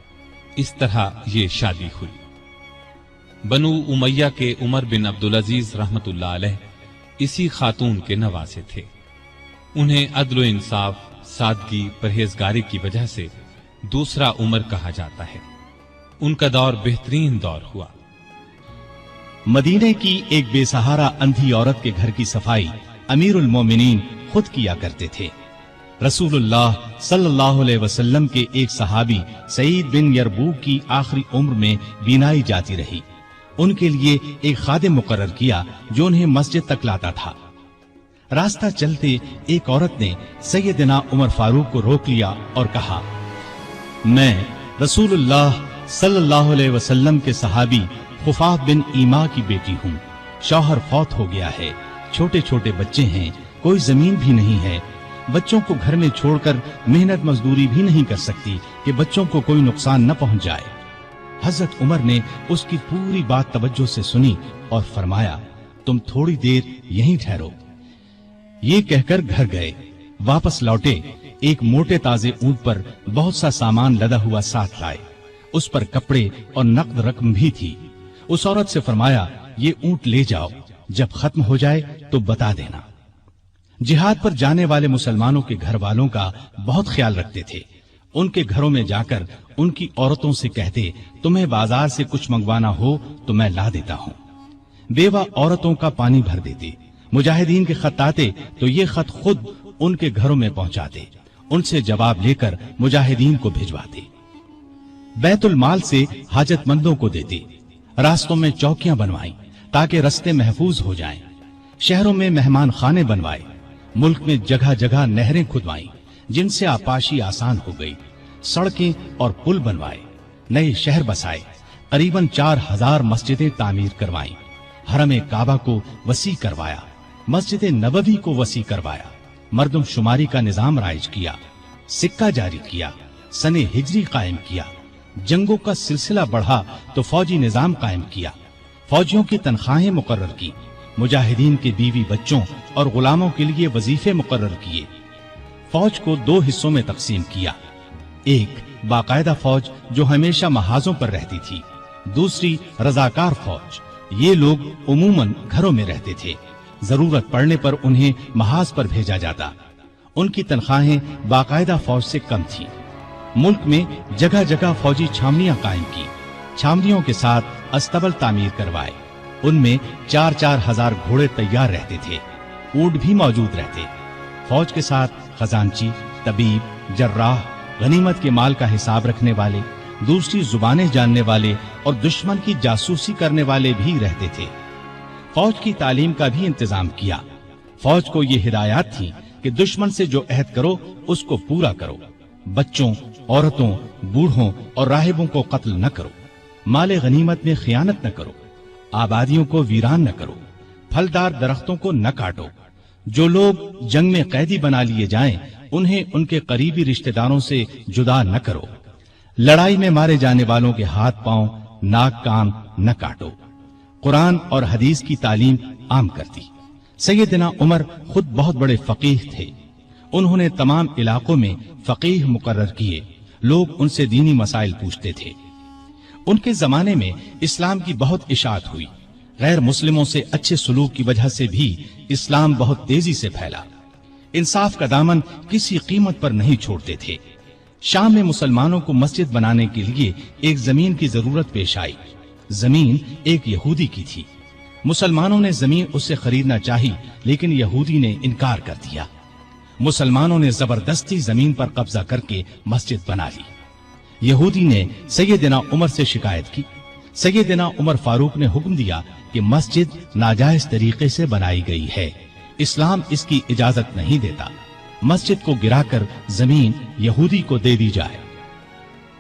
इस तरह ये शादी हुई। बनु उमैया के उमर बिन अब्दुल अजीज रहमतुल्लाह अलैह इसी खातून के नवासे थे। उन्हें अदल इंसाफ, सादगी, परहेजगारी की वजह से दूसरा उमर कहा जाता है। उनका दौर बेहतरीन दौर हुआ। मदीने की एक बेसहारा अंधी औरत के घर की सफाई अमीरुल मोमिनीन खुद किया करते थे। रसूलुल्लाह सल्लल्लाहु अलैहि वसल्लम के एक सहाबी सईद बिन यरबूक की आखिरी उम्र में बीनाई जाती रही। उनके लिए एक खादिम मुकर्रर किया जो उन्हें मस्जिद तक लाता था। रास्ता चलते एक औरत ने सैयदना उमर फारूक को रोक लिया और कहा, मैं रसूलुल्लाह सल्लल्लाहु अलैहि वसल्लम के सहाबी खुफाफ बिन ईमा की बेटी हूँ। शौहर फौत हो गया है, छोटे छोटे बच्चे हैं, कोई जमीन भी नहीं है। बच्चों को घर में छोड़कर मेहनत मजदूरी भी नहीं कर सकती कि बच्चों को कोई नुकसान न पहुंच जाए। हजरत उमर ने उसकी पूरी बात तवज्जो से सुनी और फरमाया, तुम थोड़ी देर यहीं ठहरो। ये कहकर घर गए। वापस लौटे, एक मोटे ताजे ऊंट पर बहुत सा सामान लदा हुआ साथ लाए। उस पर कपड़े और नकद रकम भी थी। उस औरत से फरमाया, ये ऊंट ले जाओ, जब खत्म हो जाए तो बता देना। जिहाद पर जाने वाले मुसलमानों के घर वालों का बहुत ख्याल रखते थे। उनके घरों में जाकर उनकी औरतों से कहते, तुम्हें बाजार से कुछ मंगवाना हो तो मैं ला देता हूँ। बेवा औरतों का पानी भर देते। मुजाहिदीन के खत आते तो ये खत खुद उनके घरों में पहुंचाते। उनसे जवाब लेकर मुजाहिदीन को भिजवाते। बैतुल माल से हाजतमंदों को देते। रास्तों में चौकियां बनवाई ताकि रास्ते महफूज हो जाएं। शहरों में मेहमान खाने बनवाए। मुल्क में जगह जगह नहरें खुदवाई जिनसे आपाशी आसान हो गई। सड़कें और पुल बनवाए। नए शहर बसाए। करीबन 4000 मस्जिदें तामीर करवाई। हरम काबा को वसी करवाया। मस्जिद नबवी को वसी करवाया। मर्दम शुमारी का निजाम राइज किया। सिक्का जारी किया। सने हिजरी कायम किया। जंगों का सिलसिला बढ़ा तो फौजी निजाम कायम किया। फौजियों की तनख्वाहें मुकर्रर की। मुजाहिदीन के बीवी बच्चों और गुलामों के लिए वजीफे मुकर्रर किए। फौज को 2 हिस्सों में तकसीम किया। एक बाकायदा फौज जो हमेशा महाजों पर रहती थी। दूसरी रजाकार फौज। ये लोग उमूमन घरों में रहते थे। जरूरत पड़ने पर उन्हें महाज पर भेजा जाता। उनकी तनख्वाहें बाकायदा फौज से कम थी। मुल्क में जगह जगह फौजी छावनियां कायम की। छावनियों के साथ अस्तबल तामीर करवाए। उनमें 4-4 हजार घोड़े तैयार रहते थे। ऊंट भी मौजूद रहते। फौज के साथ खजांची, तबीब, जर्राह, गनीमत के माल का हिसाब रखने वाले, दूसरी जुबानें जानने वाले और दुश्मन की जासूसी करने वाले भी रहते थे। फौज की तालीम का भी इंतजाम किया। फौज को ये हिदायत थी कि दुश्मन से जो अहद करो उसको पूरा करो। बच्चों, औरतों, बूढ़ों और राहिबों को कत्ल न करो। माले गनीमत में खियानत न करो। आबादियों को वीरान न करो। फलदार दरख्तों को न काटो। जो लोग जंग में कैदी बना लिए जाएं, उन्हें उनके करीबी रिश्तेदारों से जुदा न करो। लड़ाई में मारे जाने वालों के हाथ पांव, नाक, कान न काटो। कुरान और हदीस की तालीम आम कर दी। सैयदना उमर खुद बहुत बड़े फकीह थे। उन्होंने तमाम इलाकों में फकीह मुकर्रर किए। लोग उनसे दीनी मसाइल पूछते थे। उनके जमाने में इस्लाम की बहुत इशाअत हुई। गैर मुस्लिमों से अच्छे सलूक की वजह से भी इस्लाम बहुत तेजी से फैला। इंसाफ का दामन किसी कीमत पर नहीं छोड़ते थे। शाम में मुसलमानों को मस्जिद बनाने के लिए एक जमीन की जरूरत पेश आई। जमीन एक यहूदी की थी। मुसलमानों ने जमीन उससे खरीदना चाही, लेकिन यहूदी ने इनकार कर दिया। मुसलमानों ने जबरदस्ती जमीन पर कब्जा करके मस्जिद बना ली। यहूदी ने सैयदना उमर से शिकायत की। सैयदना उमर फारूक ने हुक्म दिया कि मस्जिद नाजायज तरीके से बनाई गई है। इस्लाम इसकी इजाजत नहीं देता। मस्जिद को गिराकर जमीन यहूदी को दे दी जाए।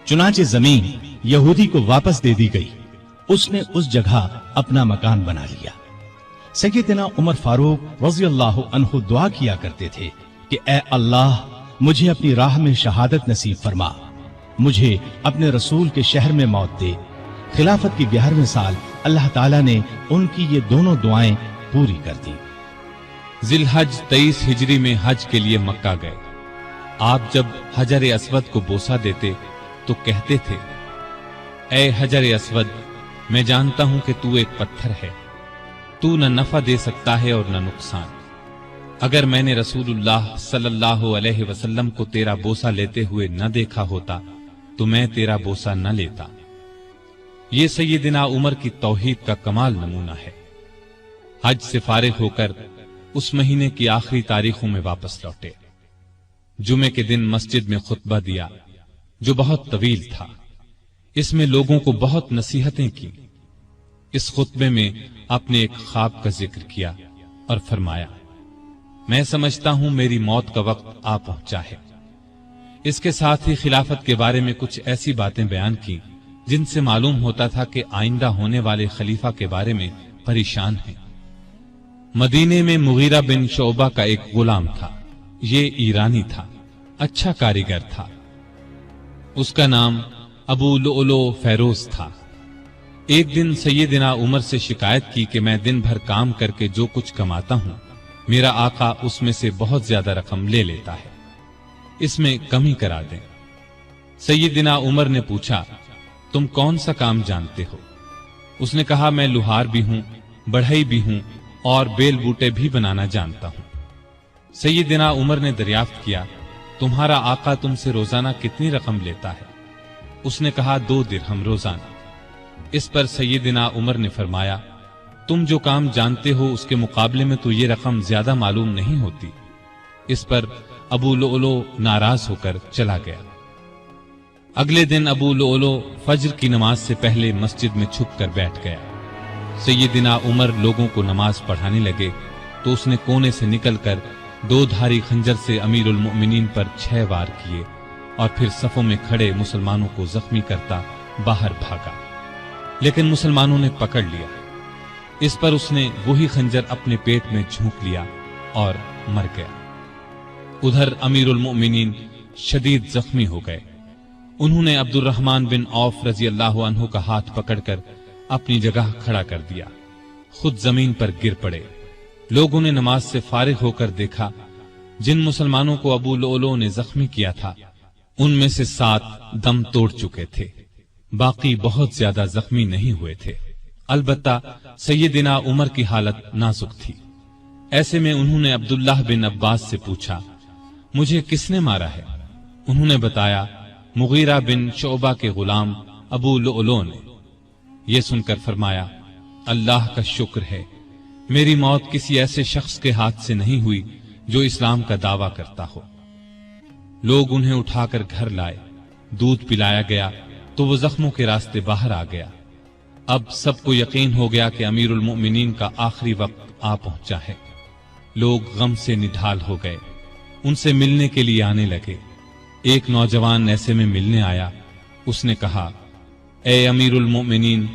चुनाचे जमीन यहूदी को वापस दे दी गई। उसने उस जगह अपना मकान बना लिया। सैयदना उमर फारूक रज़ियल्लाहु अन्हु दुआ किया करते थे कि ए अल्लाह, मुझे अपनी राह में शहादत नसीब फरमा। मुझे अपने रसूल के शहर में मौत दे। खिलाफत की 11वें साल अल्लाह ताला ने उनकी ये दोनों दुआएं पूरी कर दी। जिलहज 23 हिजरी में हज के लिए मक्का गए। आप जब हजर अस्वद को बोसा देते तो कहते थे, ऐ हजर अस्वद, मैं जानता हूं कि तू एक पत्थर है, तू न नफा दे सकता है और न नुकसान। अगर मैंने रसूलुल्लाह सल्लल्लाहु अलैहि वसल्लम को तेरा बोसा लेते हुए न देखा होता तो मैं तेरा बोसा न लेता। ये सैयदना उमर की तौहीद का कमाल नमूना है। हज से फारिग होकर उस महीने की आखिरी तारीखों में वापस लौटे। जुमे के दिन मस्जिद में खुतबा दिया जो बहुत तवील था। इसमें लोगों को बहुत नसीहतें की। इस खुतबे में आपने एक ख्वाब का जिक्र किया और फरमाया, मैं समझता हूं मेरी मौत का वक्त आ पहुंचा है। इसके साथ ही खिलाफत के बारे में कुछ ऐसी बातें बयान की जिनसे मालूम होता था कि आइंदा होने वाले खलीफा के बारे में परेशान हैं। मदीने में मुगीरा बिन शोबा का एक गुलाम था। ये ईरानी था, अच्छा कारीगर था। उसका नाम अबू लुअलो फैरोज था। एक दिन सैयदना उमर से शिकायत की कि मैं दिन भर काम करके जो कुछ कमाता हूं, मेरा आका उसमें से बहुत ज्यादा रकम ले लेता है, इसमें कमी करा दें। सैयदना उमर ने पूछा, तुम कौन सा काम जानते हो? उसने कहा, मैं लुहार भी हूं, बढ़ई भी हूं और बेल बूटे भी बनाना जानता हूं। सैयदना उमर ने दरियाफ्त किया, तुम्हारा आका तुमसे रोजाना कितनी रकम लेता है? उसने कहा, 2 दिरहम रोजाना। इस पर सैयदना उमर ने फरमाया, तुम जो काम जानते हो उसके मुकाबले में तो ये रकम ज्यादा मालूम नहीं होती। इस पर अबू लुअलो नाराज होकर चला गया। अगले दिन अबू लुअलो फज्र की नमाज से पहले मस्जिद में छुप कर बैठ गया। सैयदना उमर लोगों को नमाज पढ़ाने लगे तो उसने कोने से निकलकर 2 धारी खंजर से अमीरुल मोमिनीन पर 6 वार किए और फिर सफों में खड़े मुसलमानों को जख्मी करता बाहर भागा, लेकिन मुसलमानों ने पकड़ लिया। इस पर उसने वही खंजर अपने पेट में झोंक लिया और मर गया। उधर अमीरुल मोमिनीन शदीद जख्मी हो गए। उन्होंने अब्दुर्रहमान बिन औफ रजी अल्लाह अन्हु का हाथ पकड़कर अपनी जगह खड़ा कर दिया, खुद जमीन पर गिर पड़े। लोगों ने नमाज से फारिग होकर देखा, जिन मुसलमानों को अबू लुअलो ने जख्मी किया था उनमें से 7 दम तोड़ चुके थे, बाकी बहुत ज्यादा जख्मी नहीं हुए थे। अलबत्ता सैयदना उमर की हालत नाजुक थी। ऐसे में उन्होंने अब्दुल्लाह बिन अब्बास से पूछा, मुझे किसने मारा है? उन्होंने बताया, मुगीरा बिन शोबा के गुलाम अबू लुअलो ने। यह सुनकर फरमाया, अल्लाह का शुक्र है, मेरी मौत किसी ऐसे शख्स के हाथ से नहीं हुई जो इस्लाम का दावा करता हो। लोग उन्हें उठाकर घर लाए, दूध पिलाया गया तो वो जख्मों के रास्ते बाहर आ गया। अब सबको यकीन हो गया कि अमीरुल मोमिनीन का आखिरी वक्त आ पहुंचा है। लोग गम से निढाल हो गए, उनसे मिलने के लिए आने लगे। एक नौजवान ऐसे में मिलने आया। उसने कहा, ए अमीरुल मोमिनीन,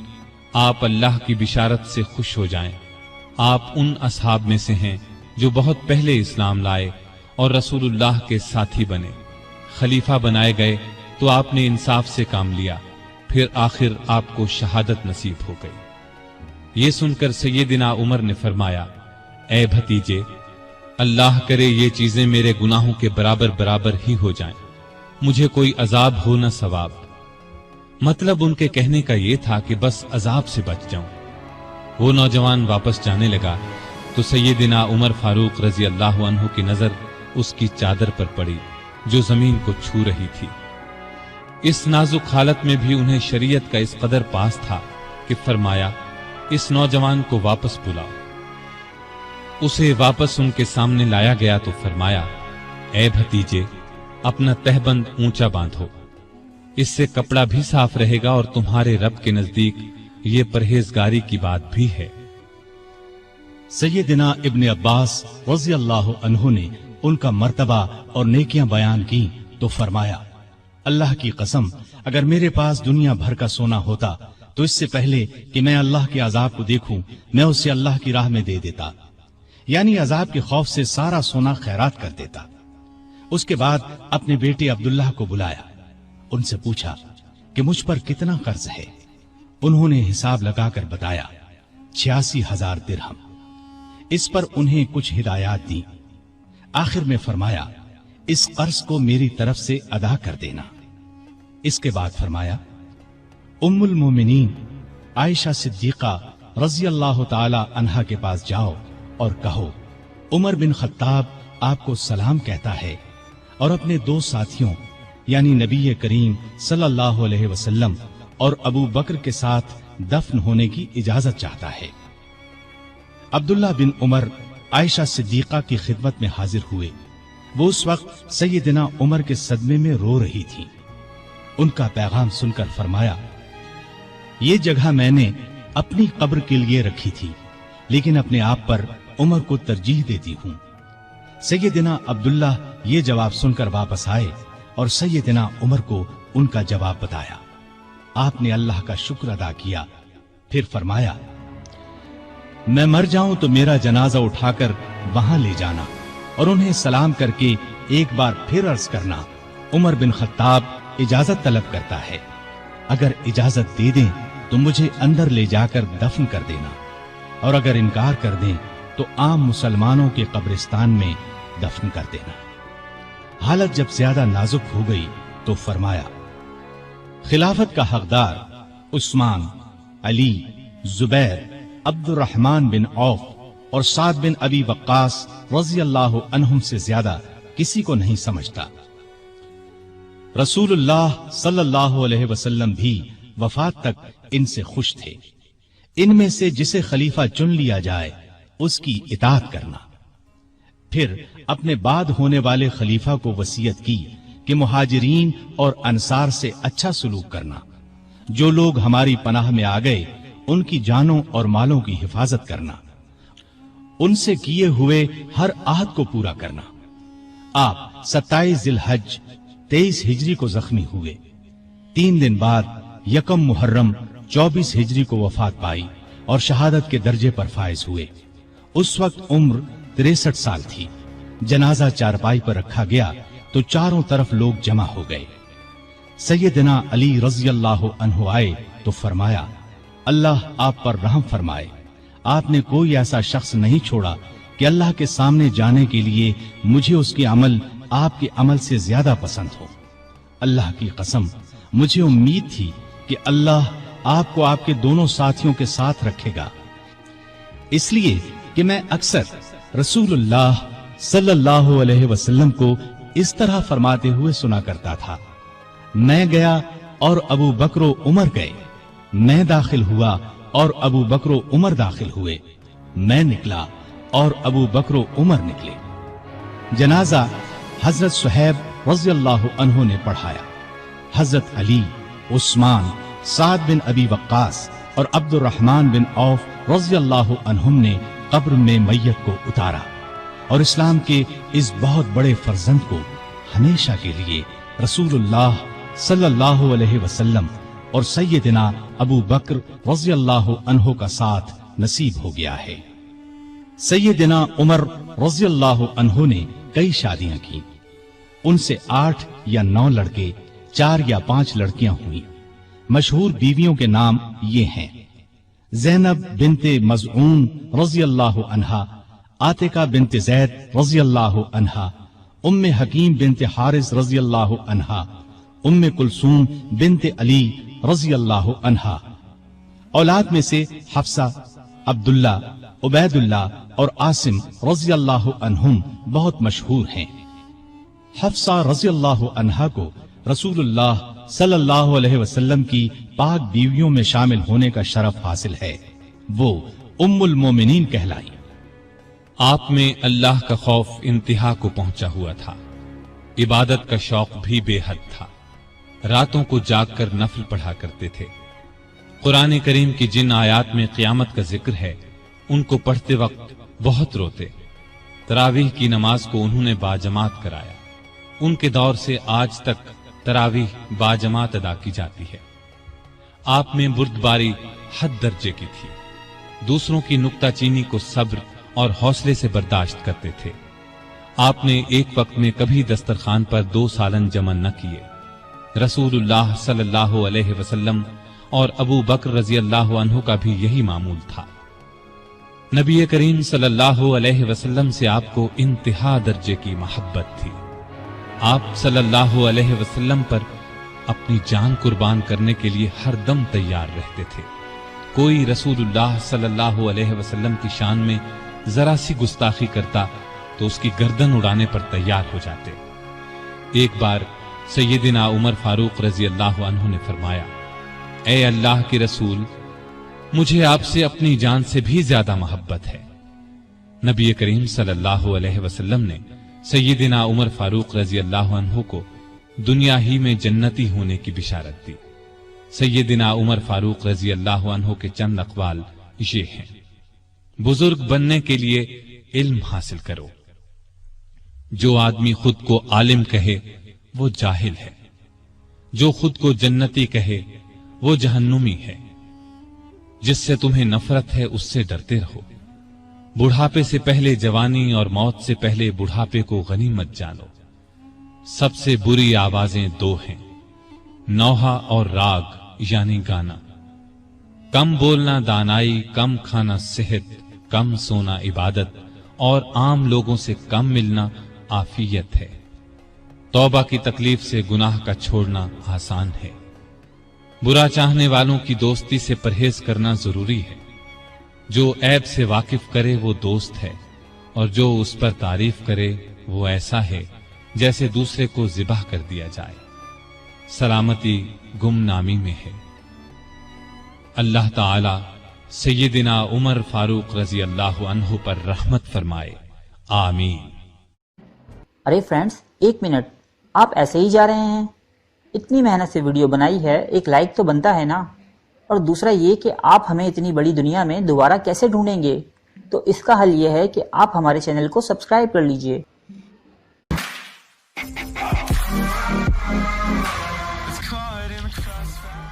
आप अल्लाह की बिशारत से खुश हो जाएं। आप उन असहाब में से हैं जो बहुत पहले इस्लाम लाए और रसूलुल्लाह के साथी बने। खलीफा बनाए गए तो आपने इंसाफ से काम लिया, फिर आखिर आपको शहादत नसीब हो गई। ये सुनकर सैयदना उमर ने फरमाया, ए भतीजे, अल्लाह करे ये चीजें मेरे गुनाहों के बराबर बराबर ही हो जाएं, मुझे कोई अजाब हो न सवाब। मतलब उनके कहने का ये था कि बस अजाब से बच जाऊं। वो नौजवान वापस जाने लगा तो सैयदना उमर फारूक रजी अल्लाह अन्हु की नजर उसकी चादर पर पड़ी जो जमीन को छू रही थी। इस नाजुक हालत में भी उन्हें शरीयत का इस कदर पास था कि फरमाया, इस नौजवान को वापस बुलाओ। उसे वापस उनके सामने लाया गया तो फरमाया, ए भतीजे, अपना तहबंद ऊंचा बांधो, इससे कपड़ा भी साफ रहेगा और तुम्हारे रब के नजदीक ये परहेजगारी की बात भी है। सैयदना इब्ने अब्बास रज़ी अल्लाह अन्हु ने उनका मर्तबा और नेकियां बयान की तो फरमाया, अल्लाह की कसम, अगर मेरे पास दुनिया भर का सोना होता तो इससे पहले कि मैं अल्लाह के अजाब को देखूं, मैं उसे अल्लाह की राह में दे देता, यानी अजाब के खौफ से सारा सोना खैरात कर देता। उसके बाद अपने बेटे अब्दुल्लाह को बुलाया, उनसे पूछा कि मुझ पर कितना कर्ज है। उन्होंने हिसाब लगाकर बताया, 86,000 दिरहम। इस पर उन्हें कुछ हिदायत दी। आखिर में फरमाया, इस कर्ज को मेरी तरफ से अदा कर देना। इसके बाद फरमाया, उम्मुल मोमिनीन आयशा सिद्दीका रजी अल्लाह ताला अन्हा के पास जाओ और कहो, उमर बिन खत्ताब आपको सलाम कहता है और अपने दो साथियों यानी नबी करीम सल्लल्लाहु अलैहि वसल्लम और अबू बकर के साथ दफन होने की इजाजत चाहता है। अब्दुल्ला बिन उमर आयशा सिद्दीका की खिदमत में हाजिर हुए। वो उस वक्त सैयदना उमर के सदमे में रो रही थी। उनका पैगाम सुनकर फरमाया, ये जगह मैंने अपनी कब्र के लिए रखी थी, लेकिन अपने आप पर उमर को तरजीह देती हूं। सैयदना अब्दुल्ला ये जवाब सुनकर वापस आए और सैयदना उमर को उनका जवाब बताया। आपने अल्लाह का शुक्र अदा किया। फिर फरमाया, मैं मर जाऊं तो मेरा जनाजा उठाकर वहां ले जाना और उन्हें सलाम करके एक बार फिर अर्ज करना, उमर बिन खत्ताब इजाजत तलब करता है। अगर इजाजत दे दें तो मुझे अंदर ले जाकर दफन कर देना, और अगर इनकार कर दें तो आम मुसलमानों के कब्रिस्तान में दफन कर देना। हालत जब ज्यादा नाजुक हो गई तो फरमाया, खिलाफत का हकदार Usman, Ali, Zubair, Abdur Rahman bin Auf और साद बिन अबी वक्कास रज़ी अल्लाहु अन्हुम से ज्यादा किसी को नहीं समझता। रसूलुल्लाह सल्लल्लाहु अलैहि वसल्लम भी वफात तक इनसे खुश थे। इनमें से जिसे खलीफा चुन लिया जाए उसकी इताअत करना। फिर अपने बाद होने वाले खलीफा को वसीयत की कि मुहाजिरीन और अंसार से अच्छा सलूक करना। जो लोग हमारी पनाह में आ गए उनकी जानों और मालों की हिफाजत करना। उनसे किए हुए हर आहद को पूरा करना। आप 27 जिलहज 23 हिजरी को जख्मी हुए। 3 दिन बाद यकम मुहर्रम 24 हिजरी को वफात पाई और शहादत के दर्जे पर फायज हुए। उस वक्त उम्र 63 साल थी। जनाजा चारपाई पर रखा गया तो चारों तरफ लोग जमा हो गए। सैयदना अली रज़ी अल्लाहु अन्हु आए तो फरमाया, अल्लाह आप पर रहम फरमाए। आपने कोई ऐसा शख्स नहीं छोड़ा कि अल्लाह के सामने जाने के लिए मुझे उसके अमल आपके अमल से ज्यादा पसंद हो। अल्लाह की कसम, मुझे उम्मीद थी कि अल्लाह आपको आपके दोनों साथियों के साथ रखेगा, इसलिए कि मैं अक्सर रसूलुल्लाह सल्लल्लाहु अलैहि वसल्लम को इस तरह फरमाते हुए सुना करता था, मैं गया और अबू बकर उमर गए, मैं दाखिल हुआ और अबू बकर उमर दाखिल हुए, मैं निकला और अबू बकर उमर निकले। जनाजा हजरत सुहैब रज़ी अल्लाहु अन्हु ने पढ़ाया। हजरत अली, उस्मान, साद बिन अबी वक्कास और अब्दुर्रहमान बिन औफ रज़ी अल्लाहु अन्हुम ने कब्र में मैयत को उतारा और इस्लाम के इस बहुत बड़े फर्जंद को हमेशा के लिए रसूलुल्लाह सल्लल्लाहु अलैहि वसल्लम और सैयदना अबू बकर रज़ी अल्लाहु अन्हु का साथ नसीब हो गया है। सैयदना उमर रज़ी अल्लाहु अन्हु ने कई शादियां की। उनसे 8 या 9 लड़के, 4 या 5 लड़कियां हुई। मशहूर बीवियों के नाम ये हैं: ज़ैनब बिन्ते मज़ऊन रज़ी अल्लाहु अन्हा, आतिका बिन्ते ज़ैद रज़ी अल्लाहु अन्हा, उम्मे हकीम बिन्ते हारिस रज़ी अल्लाहु अन्हा, उम्मे कुलसूम बिन्ते अली रज़ी अल्लाहु अन्हा। औलाद में से हफ्सा, अब्दुल्ला, उबैदुल्ला और आसिम रज़ी अल्लाहु अन्हुम बहुत मशहूर हैं। हफ्सा रज़ी अल्लाहु अन्हा को रसूलुल्लाह सल्लल्लाहु अलैहि वसल्लम की पाक बीवियों में शामिल होने का शरफ हासिल है। वो उम्मुल मोमिनीन कहलाई। आप में अल्लाह का खौफ इंतहा को पहुंचा हुआ था। इबादत का शौक भी बेहद था। रातों को जागकर नफल पढ़ा करते थे। कुरान करीम की जिन आयात में क़यामत का जिक्र है उनको पढ़ते वक्त बहुत रोते। तरावीह की नमाज को उन्होंने बाजमात कराया। उनके दौर से आज तक तरावीह बाजमात अदा की जाती है। आप में बुर्दबारी हद दर्जे की थी। दूसरों की नुक्ताचीनी को सब्र और हौसले से बर्दाश्त करते थे। आपने एक वक्त में कभी दस्तरखान पर 2 सालन जमा न किए। रसूलुल्लाह सल्लल्लाहु अलैहि वसल्लम और अबू बकर रज़ी अल्लाहु अन्हु का भी यही मामूल था। نبی کریم صلی اللہ علیہ وسلم سے آپ کو انتہا درجے کی محبت تھی۔ آپ صلی اللہ علیہ وسلم پر اپنی جان قربان کرنے کے لیے ہر دم تیار رہتے تھے۔ کوئی رسول اللہ صلی اللہ علیہ وسلم کی شان میں ذرا سی گستاخی کرتا تو اس کی گردن اڑانے پر تیار ہو جاتے۔ ایک بار سیدنا عمر فاروق رضی اللہ عنہ نے فرمایا، اے اللہ کے رسول، مجھے آپ سے اپنی جان سے بھی زیادہ محبت ہے۔ نبی کریم صلی اللہ علیہ وسلم نے سیدنا عمر فاروق رضی اللہ عنہ کو دنیا ہی میں جنتی ہونے کی بشارت دی۔ سیدنا عمر فاروق رضی اللہ عنہ کے چند اقوال یہ ہیں: بزرگ بننے کے لیے علم حاصل کرو۔ جو آدمی خود کو عالم کہے وہ جاہل ہے، جو خود کو جنتی کہے وہ جہنمی ہے۔ جس سے تمہیں نفرت ہے اس سے ڈرتے رہو۔ بڑھاپے سے پہلے جوانی اور موت سے پہلے بڑھاپے کو غنیمت جانو۔ سب سے بری آوازیں دو ہیں، نوحہ اور راگ یعنی گانا۔ کم بولنا دانائی، کم کھانا صحت، کم سونا عبادت، اور عام لوگوں سے کم ملنا عافیت ہے۔ توبہ کی تکلیف سے گناہ کا چھوڑنا آسان ہے۔ برا چاہنے والوں کی دوستی سے پرہیز کرنا ضروری ہے۔ جو عیب سے واقف کرے وہ دوست ہے، اور جو اس پر تعریف کرے وہ ایسا ہے جیسے دوسرے کو ذبح کر دیا جائے۔ سلامتی گمنامی میں ہے۔ اللہ تعالی سیدنا عمر فاروق رضی اللہ عنہ پر رحمت فرمائے، آمین۔ ارے فرینڈز، 1 منٹ، آپ ایسے ہی جا رہے ہیں؟ اتنی محنت سے ویڈیو بنائی ہے، ایک لائک تو بنتا ہے نا؟ اور دوسرا یہ کہ آپ ہمیں اتنی بڑی دنیا میں دوبارہ کیسے ڈھونڈیں گے؟ تو اس کا حل یہ ہے کہ آپ ہمارے چینل کو سبسکرائب کر لیجئے۔ It's caught in the crossfire.